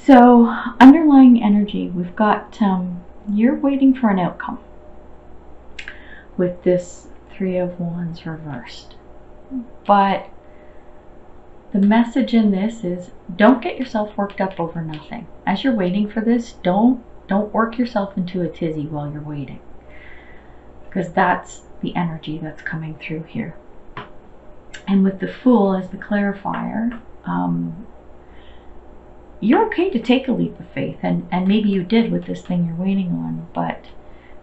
So, underlying energy, we've got you're waiting for an outcome with this Three of Wands reversed. But the message in this is don't get yourself worked up over nothing. As you're waiting for this, don't work yourself into a tizzy while you're waiting. Because that's the energy that's coming through here. And with the Fool as the clarifier, you're okay to take a leap of faith, and maybe you did with this thing you're waiting on, but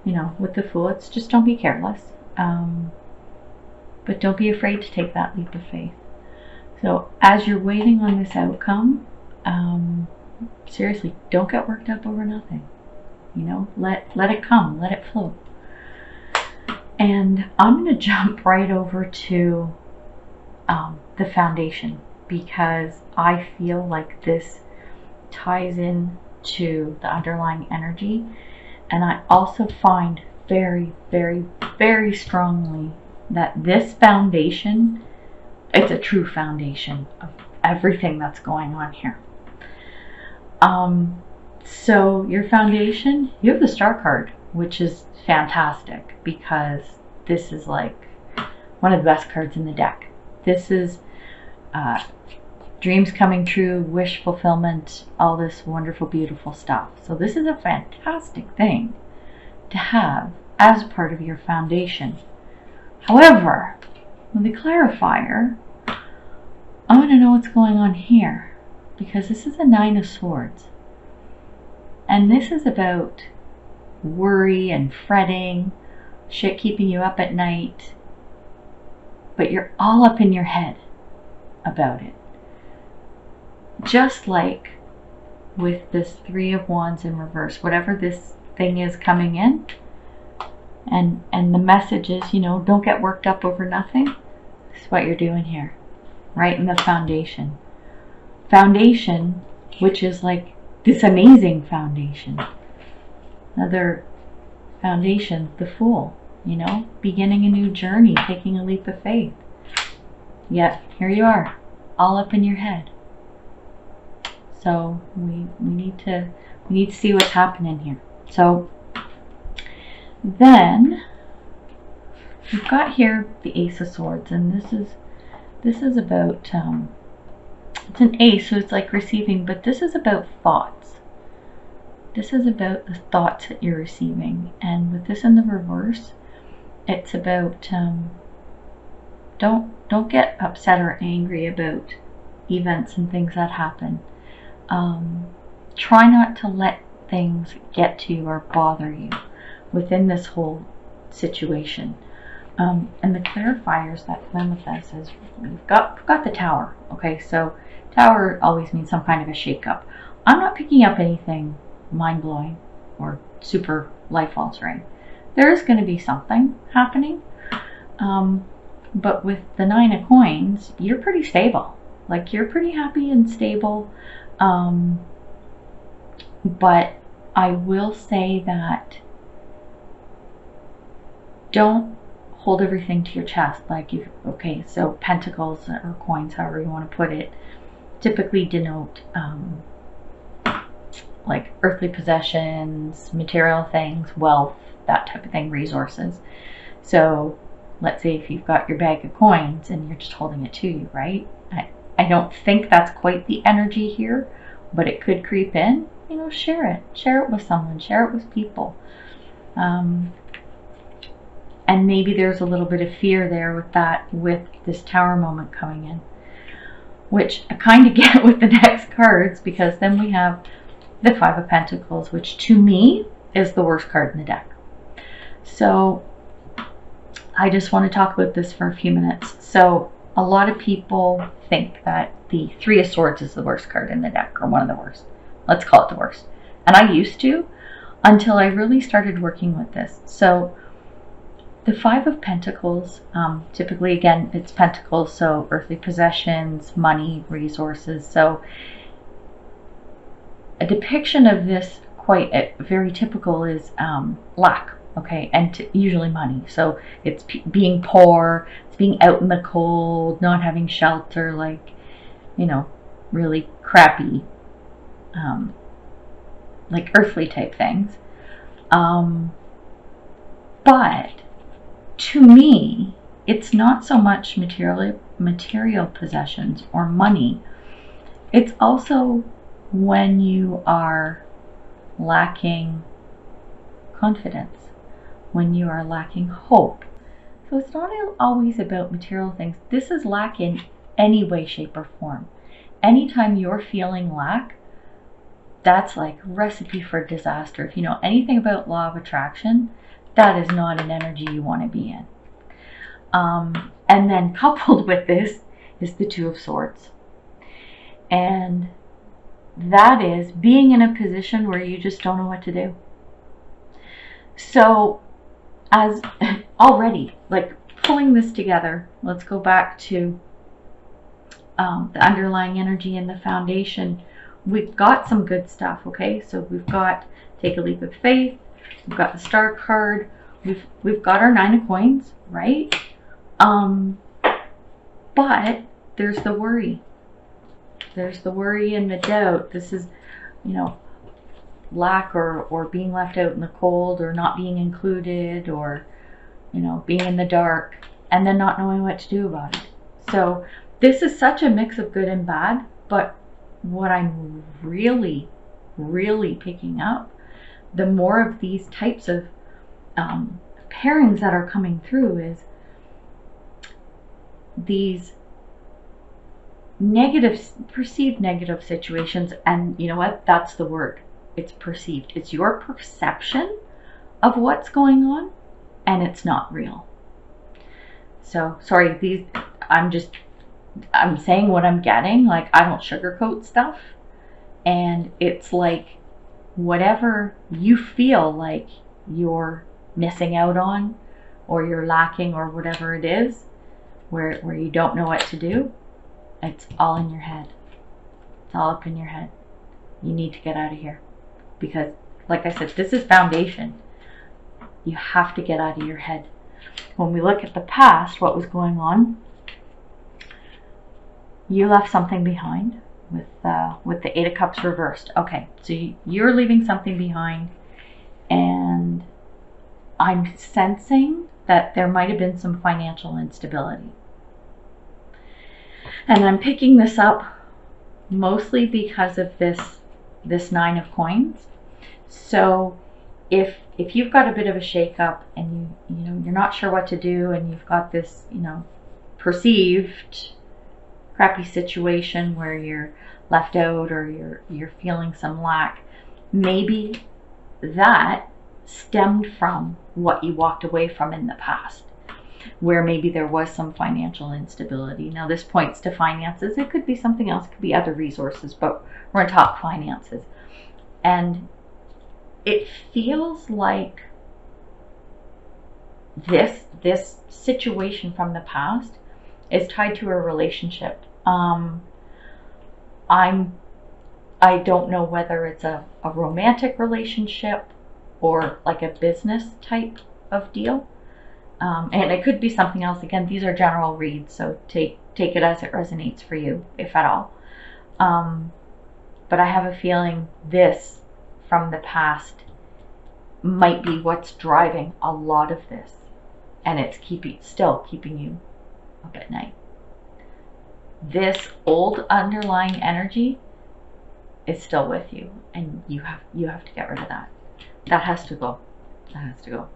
you know, with the Fool, it's just don't be careless, but don't be afraid to take that leap of faith. So as you're waiting on this outcome, seriously, don't get worked up over nothing. You know, let it come, let it flow. And I'm going to jump right over to the foundation, because I feel like this ties in to the underlying energy, and I also find very, very, very strongly that this foundation, it's a true foundation of everything that's going on here. So your foundation, you have the Star card, which is fantastic because this is like one of the best cards in the deck. This is dreams coming true, wish fulfillment, all this wonderful, beautiful stuff. So this is a fantastic thing to have as part of your foundation. However, with the clarifier, I want to know what's going on here, because this is a Nine of Swords. And this is about worry and fretting, shit keeping you up at night, but you're all up in your head about it. Just like with this Three of Wands in reverse, whatever this thing is coming in, and the message is, you know, don't get worked up over nothing. This is what you're doing here, right in the foundation. Foundation, which is like this amazing foundation. Another foundation, the Fool, you know, beginning a new journey, taking a leap of faith. Yet here you are, all up in your head. So we need to see what's happening here. So then we've got here the Ace of Swords, and this is about it's an ace, so it's like receiving, but this is about thoughts. This is about the thoughts that you're receiving, and with this in the reverse, it's about don't get upset or angry about events and things that happen. Try not to let things get to you or bother you within this whole situation. And the clarifiers that come with this is we've got the Tower. Okay, so Tower always means some kind of a shakeup. I'm not picking up anything mind-blowing or super life-altering. There is going to be something happening, but with the Nine of Coins, you're pretty stable. Like, you're pretty happy and stable. But I will say that don't hold everything to your chest. Like, okay, so pentacles or coins, however you want to put it, typically denote like earthly possessions, material things, wealth, that type of thing, resources. So let's say if you've got your bag of coins and you're just holding it to you, right? I don't think that's quite the energy here, but it could creep in. You know, share it with someone, share it with people. And maybe there's a little bit of fear there with that, with this Tower moment coming in, which I kind of get with the next cards, because then we have the Five of Pentacles, which to me is the worst card in the deck. So I just want to talk about this for a few minutes. So a lot of people think that the Three of Swords is the worst card in the deck, or one of the worst. Let's call it the worst. And I used to, until I really started working with this. So the Five of Pentacles, typically, again, it's pentacles, so earthly possessions, money, resources. So a depiction of this, quite very typical, is lack, okay, and usually money. So it's being poor, it's being out in the cold, not having shelter, like, you know, really crappy like earthly type things. But to me, it's not so much material possessions or money. It's also when you are lacking confidence, when you are lacking hope. So it's not always about material things. This is lack in any way, shape, or form. Anytime you're feeling lack, that's like a recipe for disaster. If you know anything about law of attraction, that is not an energy you want to be in. And then coupled with this is the Two of Swords. And that is being in a position where you just don't know what to do. So as already, like pulling this together, let's go back to the underlying energy and the foundation. We've got some good stuff, okay? So we've got take a leap of faith, we've got the Star card, we've got our Nine of Coins, right? But there's the worry. There's the worry and the doubt. This is, lack or being left out in the cold or not being included or, being in the dark and then not knowing what to do about it. So this is such a mix of good and bad, but what I'm really, really picking up, the more of these types of pairings that are coming through is these perceived negative situations. And you know what? That's the word. It's perceived. It's your perception of what's going on, and it's not real. So sorry, I'm saying what I'm getting. Like, I don't sugarcoat stuff, and it's like whatever you feel like you're missing out on or you're lacking or whatever it is, where you don't know what to do, it's all in your head. It's all up in your head. You need to get out of here. Because, like I said, this is foundation. You have to get out of your head. When we look at the past, what was going on, you left something behind with the Eight of Cups reversed. Okay, so you're leaving something behind, and I'm sensing that there might have been some financial instability. And I'm picking this up mostly because of this Nine of Coins. So if you've got a bit of a shakeup and you're not sure what to do, and you've got this perceived crappy situation where you're left out or you're feeling some lack, maybe that stemmed from what you walked away from in the past, where maybe there was some financial instability. Now this points to finances. It could be something else, it could be other resources, but we're going to talk finances. And it feels like this situation from the past is tied to a relationship. I don't know whether it's a romantic relationship or like a business type of deal. And it could be something else. Again, these are general reads, so take it as it resonates for you, if at all. But I have a feeling this from the past might be what's driving a lot of this, and it's still keeping you up at night. This old underlying energy is still with you, and you have to get rid of that. That has to go. That has to go.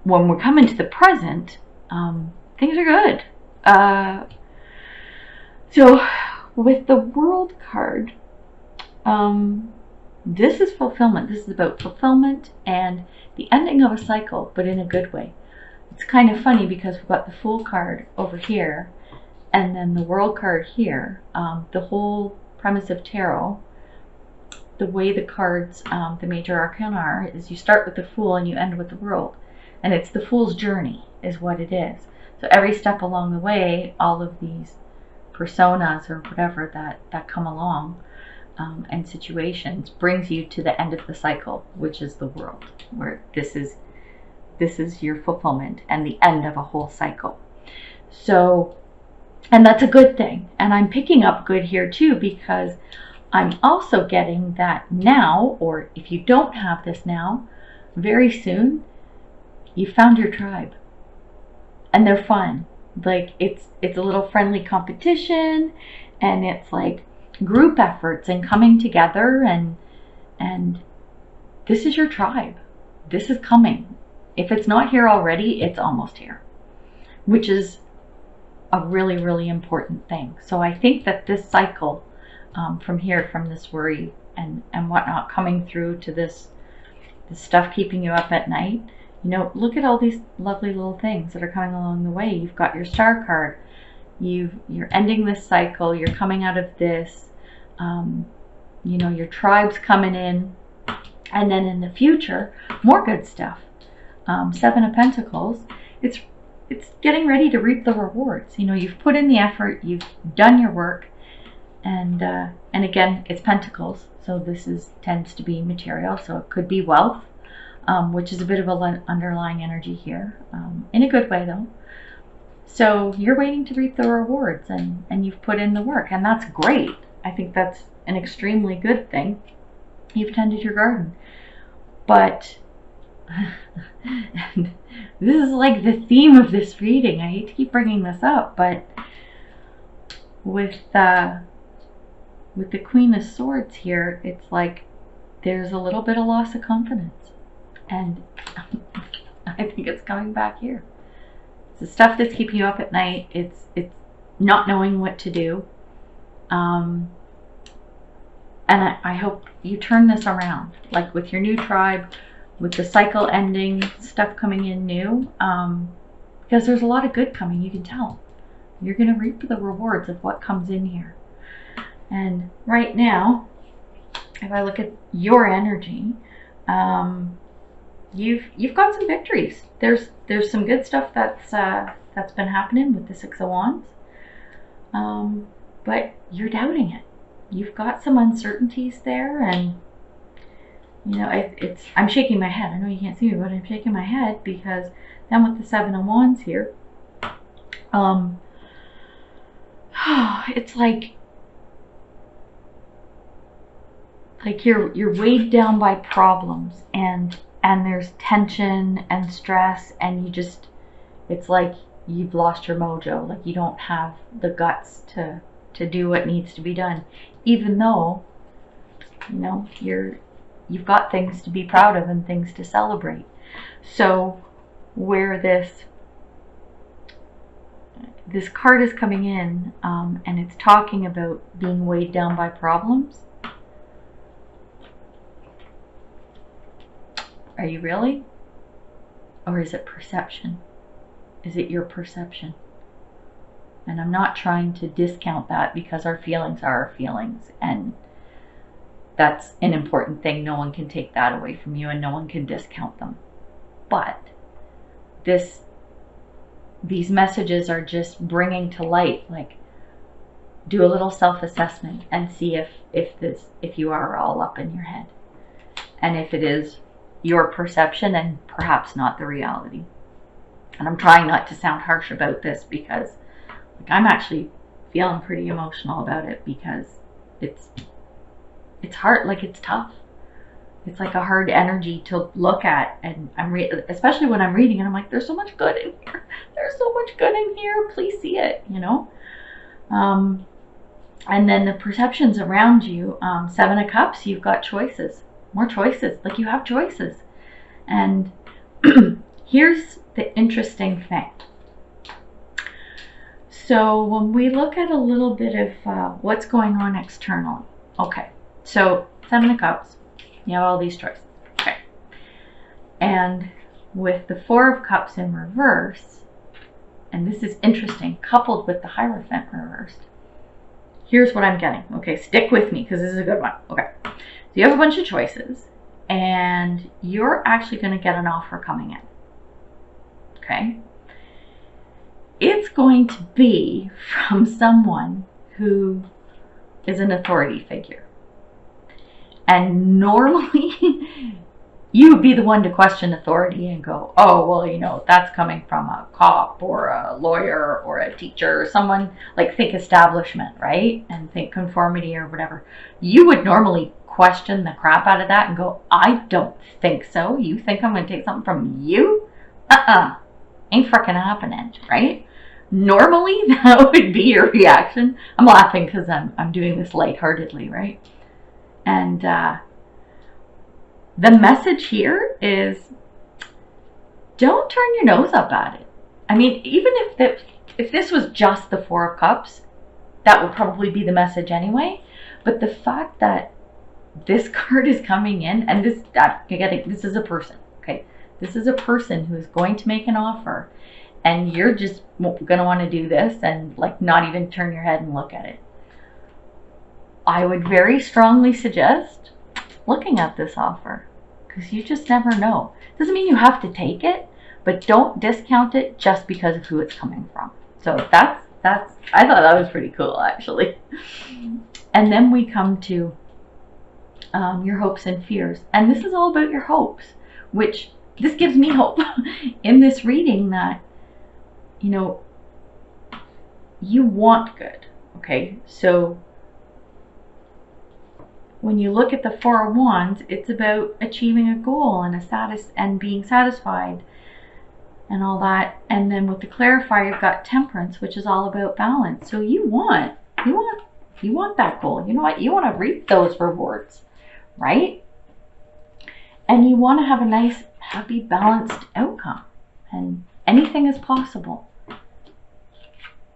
When we're coming to the present, things are good. So with the World card, this is fulfillment. This is about fulfillment and the ending of a cycle, but in a good way. It's kind of funny because we've got the Fool card over here and then the World card here. The whole premise of tarot, the way the cards, the major arcana are, is you start with the Fool and you end with the World. And it's the Fool's journey is what it is. So every step along the way, all of these personas or whatever that come along and situations brings you to the end of the cycle, which is the World, where this is your fulfillment and the end of a whole cycle. So, and that's a good thing. And I'm picking up good here too, because I'm also getting that now, or if you don't have this now, very soon, you found your tribe. And they're fun. Like it's a little friendly competition, and it's like group efforts and coming together, and this is your tribe. This is coming. If it's not here already, it's almost here, which is a really, really important thing. So I think that this cycle from here, from this worry and whatnot, coming through to this stuff keeping you up at night, you know, look at all these lovely little things that are coming along the way. You've got your star card. You're ending this cycle. You're coming out of this. You know, your tribe's coming in. And then in the future, more good stuff. Seven of Pentacles. It's getting ready to reap the rewards. You know, you've put in the effort. You've done your work. And again, it's Pentacles. So this tends to be material. So it could be wealth. Which is a bit of an underlying energy here, in a good way though. So you're waiting to reap the rewards, and you've put in the work, and that's great. I think that's an extremely good thing. You've tended your garden. But and this is like the theme of this reading. I hate to keep bringing this up, but with the Queen of Swords here, it's like there's a little bit of loss of confidence. And I think it's coming back here. It's the stuff that's keeping you up at night. It's not knowing what to do. And I hope you turn this around, like with your new tribe, with the cycle ending, stuff coming in new. Because there's a lot of good coming, you can tell. You're going to reap the rewards of what comes in here. And right now, if I look at your energy, you've got some victories. There's some good stuff that's been happening with the Six of Wands, but you're doubting it. You've got some uncertainties there, and you know I'm shaking my head. I know you can't see me, but I'm shaking my head because then with the Seven of Wands here, it's like you're weighed down by problems, and there's tension and stress, and it's like you've lost your mojo. Like you don't have the guts to do what needs to be done, even though, you know, you've got things to be proud of and things to celebrate. So where this card is coming in, and it's talking about being weighed down by problems. Are you really? Or is it perception? Is it your perception? And I'm not trying to discount that, because our feelings are our feelings, and that's an important thing. No one can take that away from you, and no one can discount them. But these messages are just bringing to light, like, do a little self-assessment and see if you are all up in your head, and if it is your perception and perhaps not the reality. And I'm trying not to sound harsh about this, because like, I'm actually feeling pretty emotional about it, because it's hard. Like, it's tough. It's like a hard energy to look at, and especially when I'm reading it, I'm like, there's so much good in here. There's so much good in here. Please see it, you know. And then the perceptions around you. Seven of Cups. You've got choices. More choices. Like, you have choices. And here's the interesting thing. So when we look at a little bit of what's going on externally. Okay. So Seven of Cups. You have all these choices. Okay. And with the Four of Cups in reverse, and this is interesting, coupled with the Hierophant reversed, here's what I'm getting. Okay, stick with me, because this is a good one. Okay. So you have a bunch of choices, and you're actually going to get an offer coming in. Okay? It's going to be from someone who is an authority figure. And normally, you would be the one to question authority and go, oh, well, you know, that's coming from a cop or a lawyer or a teacher or someone, like think establishment, right? And think conformity or whatever. You would normally question the crap out of that and go, I don't think so. You think I'm going to take something from you? Ain't frickin' happening, right? Normally that would be your reaction. I'm laughing because I'm doing this lightheartedly, right? And the message here is don't turn your nose up at it. I mean, even if this was just the Four of Cups, that would probably be the message anyway. But the fact that this card is coming in, and this is a person, okay? This is a person who is going to make an offer, and you're just going to want to do this and like not even turn your head and look at it. I would very strongly suggest looking at this offer, because you just never know. Doesn't mean you have to take it, but don't discount it just because of who it's coming from. So that's I thought that was pretty cool, actually. And then we come to your hopes and fears, and this is all about your hopes, which this gives me hope in this reading that, you know, you want good. Okay, so when you look at the Four of Wands, it's about achieving a goal and being satisfied and all that. And then with the clarifier, you've got Temperance, which is all about balance. So you want that goal. You know what? You want to reap those rewards, right? And you want to have a nice, happy, balanced outcome. And anything is possible.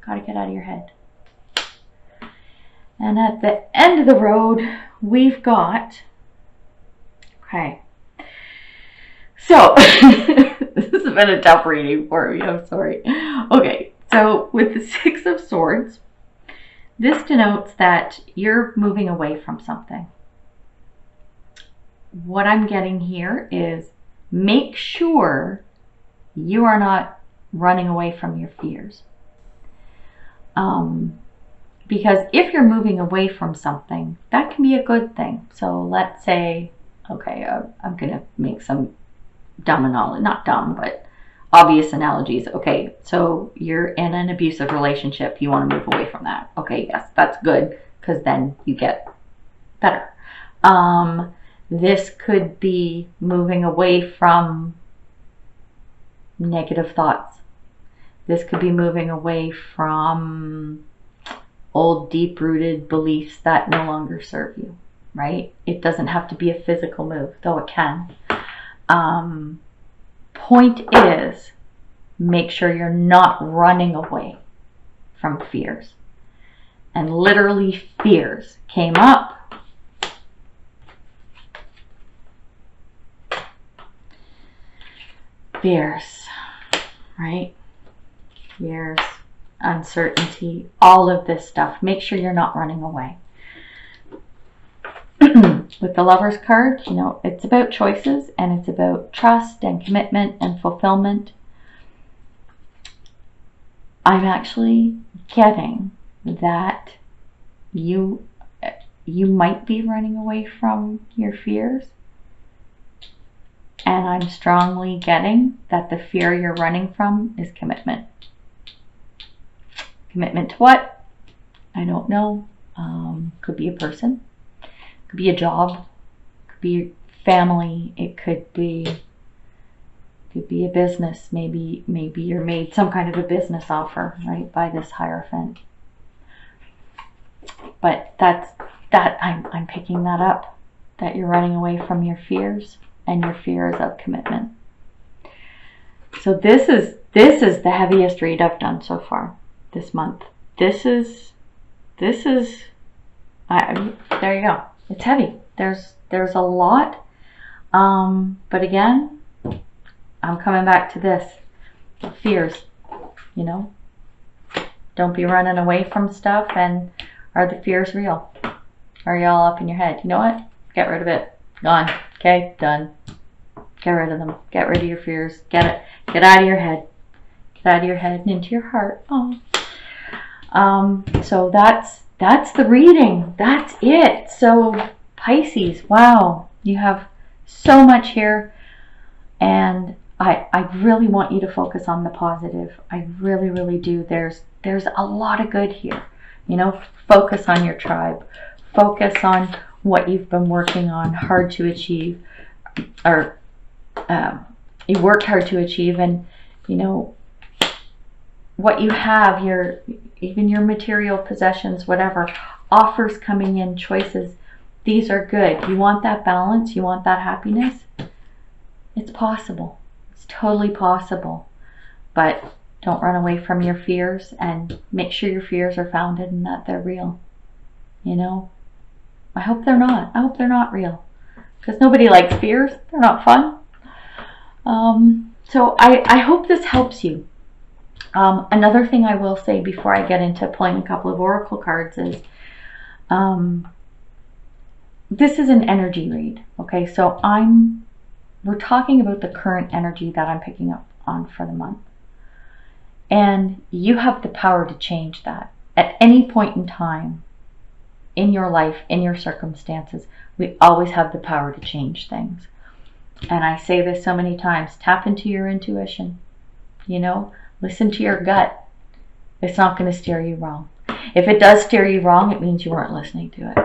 Got to get out of your head. And at the end of the road, we've got, okay, so this has been a tough reading for me, I'm sorry. Okay, so with the Six of Swords, this denotes that you're moving away from something. What I'm getting here is make sure you are not running away from your fears. Because if you're moving away from something, that can be a good thing. So let's say, okay, I'm going to make some not dumb, but obvious analogies. Okay, so you're in an abusive relationship. You want to move away from that. Okay, yes, that's good, because then you get better. This could be moving away from negative thoughts. This could be moving away from old deep-rooted beliefs that no longer serve you, right? It doesn't have to be a physical move, though it can. Point is, make sure you're not running away from fears. And literally fears came up. Fears, right? Fears, uncertainty, all of this stuff. Make sure you're not running away. With the Lover's card, you know, it's about choices, and it's about trust and commitment and fulfillment. I'm actually getting that you might be running away from your fears. And I'm strongly getting that the fear you're running from is commitment. Commitment to what? I don't know. Could be a person. Could be a job. Could be family. It could be a business. Maybe you're made some kind of a business offer, right, by this Hierophant. But I'm picking that up. That you're running away from your fears. And your fears of commitment. So this is the heaviest read I've done so far this month. This is there you go. It's heavy. There's a lot. But again, I'm coming back to this. Fears, you know. Don't be running away from stuff. And are the fears real? Are you all up in your head? You know what? Get rid of it. Gone. Okay, done. Get rid of them. Get rid of your fears. Get out of your head. Get out of your head and into your heart. Oh. So that's the reading. That's it. So Pisces, wow, you have so much here, and I really want you to focus on the positive. I really, really do. There's a lot of good here. You know, focus on your tribe. Focus on what you've been working on hard to achieve, or you worked hard to achieve, and you know what you have, even your material possessions, whatever, offers coming in, choices. These are good. You want that balance, you want that happiness. It's possible. It's totally possible. But don't run away from your fears, and make sure your fears are founded and that they're real. You know, I hope they're not. I hope they're not real, because nobody likes fears. They're not fun. So I hope this helps you. Another thing I will say before I get into pulling a couple of oracle cards is, this is an energy read. Okay, so we're talking about the current energy that I'm picking up on for the month. And you have the power to change that. At any point in time in your life, in your circumstances, we always have the power to change things. And I say this so many times, tap into your intuition. You know, listen to your gut. It's not going to steer you wrong. If it does steer you wrong, it means you weren't listening to it.